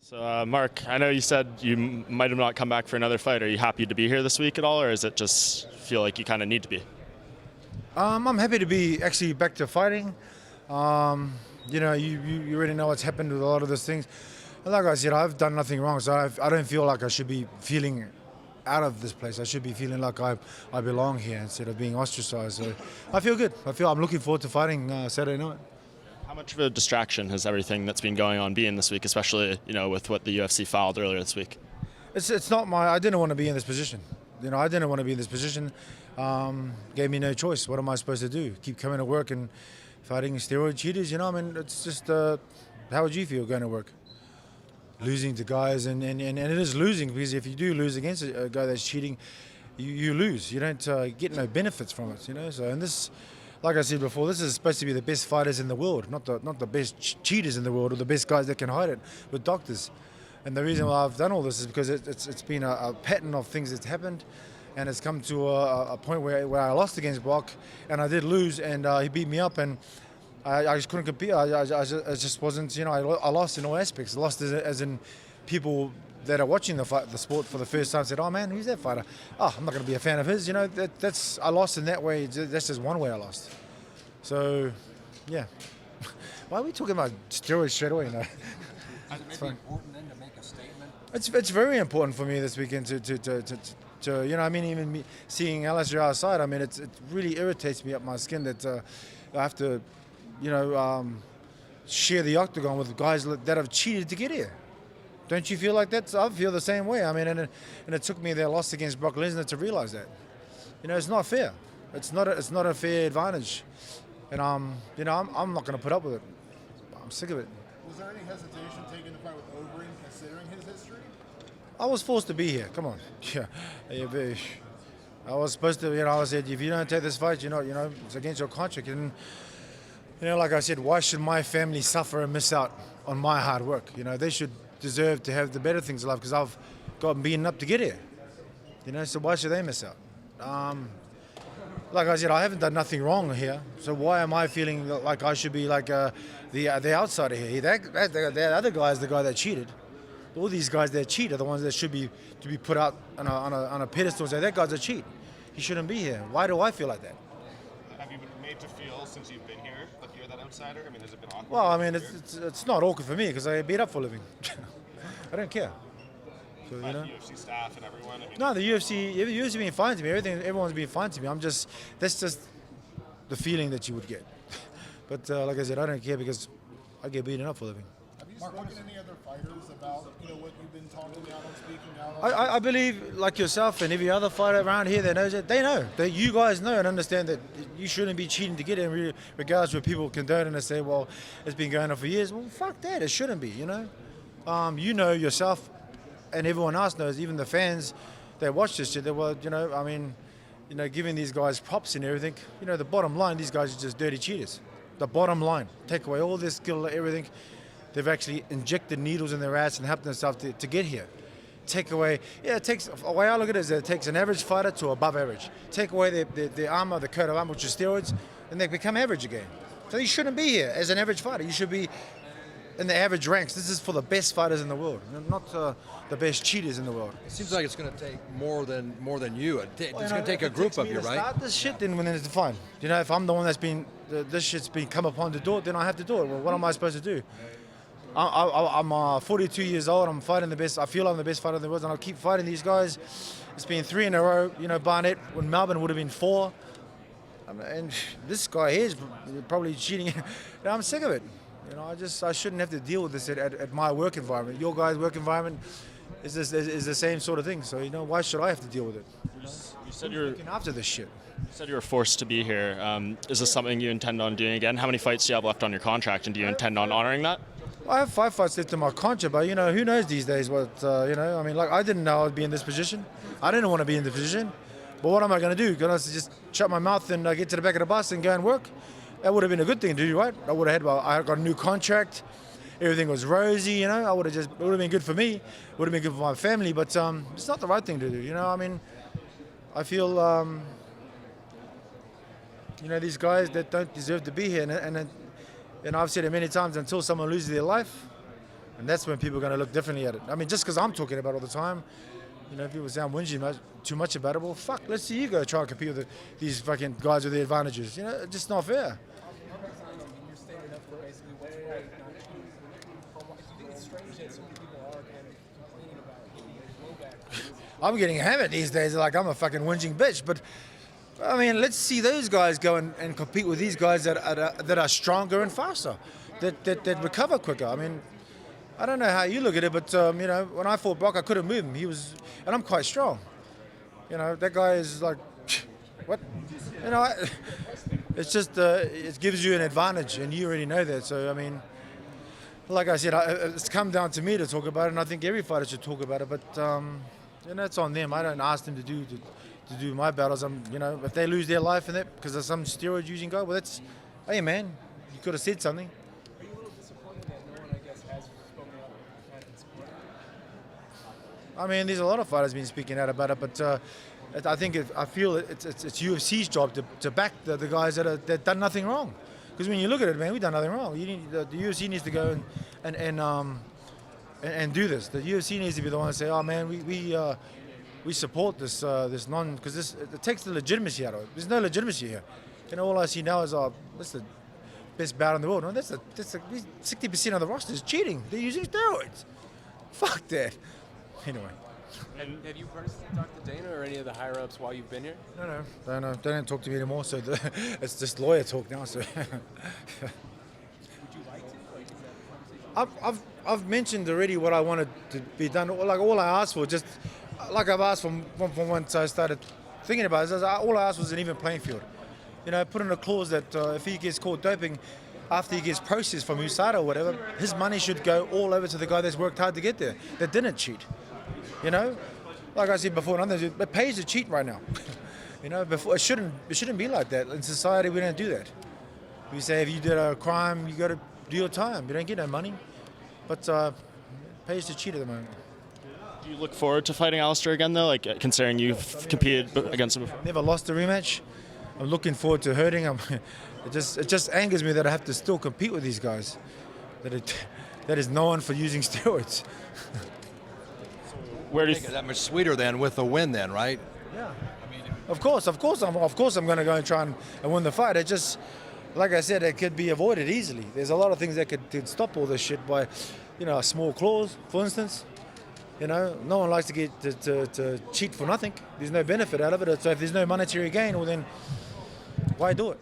So, Mark, I know you said you might have not come back for another fight. Are you happy to be here this week at all, or is it just feel like you kind of need to be? I'm happy to be actually back to fighting. You already know what's happened with a lot of those things. And like I said, I've done nothing wrong, so I don't feel like I should be feeling out of this place. I should be feeling like I belong here instead of being ostracized. So I feel good. I'm looking forward to fighting Saturday night. How much of a distraction has everything that's been going on been this week, especially with what the UFC filed earlier this week? It's not my. I didn't want to be in this position. I didn't want to be in this position. Gave me no choice. What am I supposed to do? Keep coming to work and fighting steroid cheaters? It's just. How would you feel going to work? Losing to guys, and it is losing, because if you do lose against a guy that's cheating, you lose. You don't get no benefits from it. So and this. Like I said before, this is supposed to be the best fighters in the world, not the best cheaters in the world, or the best guys that can hide it with doctors. And the reason why I've done all this is because it's been a pattern of things that's happened, and it's come to a point where I lost against Brock, and I did lose, and he beat me up, and I just couldn't compete. I just wasn't, I lost in all aspects. I lost as in people that are watching the sport for the first time said, "Oh man, who's that fighter? Oh, I'm not going to be a fan of his." That's I lost in that way. That's just one way I lost. So, yeah. Why are we talking about steroids straight away? No. Is it maybe important then to make a statement? It's very important for me this weekend to even me seeing Alistair outside. It really irritates me up my skin that I have to, share the octagon with guys that have cheated to get here. Don't you feel like that? I feel the same way. And it took me their loss against Brock Lesnar to realize that. It's not fair. It's not a fair advantage. And I'm not going to put up with it. I'm sick of it. Was there any hesitation taking the fight with Overeem, considering his history? I was forced to be here. Come on. Yeah. I was supposed to. I said, if you don't take this fight, it's against your contract. And like I said, why should my family suffer and miss out on my hard work? They should deserve to have the better things in life, because I've gotten beaten up to get here. So why should they miss out? Like I said, I haven't done nothing wrong here. So why am I feeling like I should be like the outsider here? That other guy is the guy that cheated. All these guys that cheat are the ones that should be put out on a pedestal and say, that guy's a cheat. He shouldn't be here. Why do I feel like that? Have you been made to feel, since you've been here, like you're that outsider? Has it been awkward? Well, it's not awkward for me, because I get beat up for a living. I don't care. So, The UFC staff and everyone? No, the UFC being fine to me. Everyone's been fine to me. That's just the feeling that you would get. But like I said, I don't care, because I get beaten up for a living. Have you spoken to any other fighters about what you've been talking out on, speaking out on? I believe, like yourself and every other fighter around here that knows it, they know. You guys know and understand that you shouldn't be cheating to get in, regardless of people condone it and say, well, it's been going on for years. Well, fuck that. It shouldn't be, You know yourself, and everyone else knows, even the fans that watch this shit, giving these guys props and everything. The bottom line, these guys are just dirty cheaters. The bottom line. Take away all their skill, everything. They've actually injected needles in their ass and helped themselves to get here. Take away, the way I look at it is that it takes an average fighter to above average. Take away their armor, the coat of armor, which is steroids, and they become average again. So you shouldn't be here as an average fighter. You should be in the average ranks. This is for the best fighters in the world, not the best cheaters in the world. It seems like it's going to take more than you. It's going to take a group of you, right? Start this shit, then it's fine. If I'm the one that's been this shit's been come upon to do it, then I have to do it. Well, what am I supposed to do? I'm 42 years old. I'm fighting the best. I feel I'm the best fighter in the world, and I'll keep fighting these guys. It's been 3 in a row. Barnett, when Melbourne would have been 4. And this guy here is probably cheating. I'm sick of it. I shouldn't have to deal with this at my work environment. Your guys' work environment is the same sort of thing. So why should I have to deal with it? You said you're looking after this shit. You said you were forced to be here. Is this something you intend on doing again? How many fights do you have left on your contract, and do you intend on honoring that? I have 5 fights left in my contract, but who knows these days what, I didn't know I'd be in this position. I didn't want to be in the position. But what am I going to do? Going to just shut my mouth and get to the back of the bus and go and work? That would have been a good thing to do, right? I got a new contract. Everything was rosy, it would have been good for me. It would have been good for my family, but it's not the right thing to do, I feel, these guys that don't deserve to be here, and I've said it many times, until someone loses their life, And that's when people are going to look differently at it. I mean, just because I'm talking about it all the time, people say I'm whinging too much about it. Well, fuck, let's see you go try and compete with these fucking guys with the advantages. It's just not fair. I'm getting hammered these days like I'm a fucking whinging bitch. But, I mean, let's see those guys go and compete with these guys that are stronger and faster, that recover quicker. I mean, I don't know how you look at it, but, when I fought Brock, I couldn't move him. And I'm quite strong. That guy is like, what? It's just, it gives you an advantage, and you already know that. So, I mean, like I said, it's come down to me to talk about it, and I think every fighter should talk about it. But, it's on them. I don't ask them to do my battles. If they lose their life in that because of some steroid using guy, well, that's, hey man, you could have said something. Are you a little disappointed that no one, I guess, has spoken out about it in support? I mean, there's a lot of fighters been speaking out about it, but I feel it's UFC's job to back the guys that done nothing wrong. Because when you look at it, man, we've done nothing wrong. The UFC needs to go and do this. The UFC needs to be the one to say, oh man, we support this because it takes the legitimacy out of it. There's no legitimacy here. All I see now is that's the best bout in the world. No, that's 60% of the roster is cheating. They're using steroids. Fuck that. Anyway. Have you personally talked to Dana or any of the higher ups while you've been here? No. They don't talk to me anymore. So it's just lawyer talk now. So. Would you like to? Like, is that a conversation? I've mentioned already what I wanted to be done. Like all I asked for, just like I've asked from once I started thinking about it, all I asked was an even playing field. Put in a clause that if he gets caught doping after he gets processed from USADA or whatever, his money should go all over to the guy that's worked hard to get there, that didn't cheat. Like I said before, it pays to cheat right now. Before it shouldn't be like that. In society, we don't do that. We say if you did a crime, you got to do your time. You don't get no money. But it pays to cheat at the moment. Do you look forward to fighting Alistair again, though? Like, considering you've competed against him before? Never lost a rematch. I'm looking forward to hurting him. It just angers me that I have to still compete with these guys. That is known for using steroids. Where do you Make it that much sweeter then with the win then, right? Yeah. Of course, I'm going to go and try and win the fight. It just, like I said, it could be avoided easily. There's a lot of things that could stop all this shit by, a small clause, for instance. No one likes to get to cheat for nothing. There's no benefit out of it. So if there's no monetary gain, well then, why do it?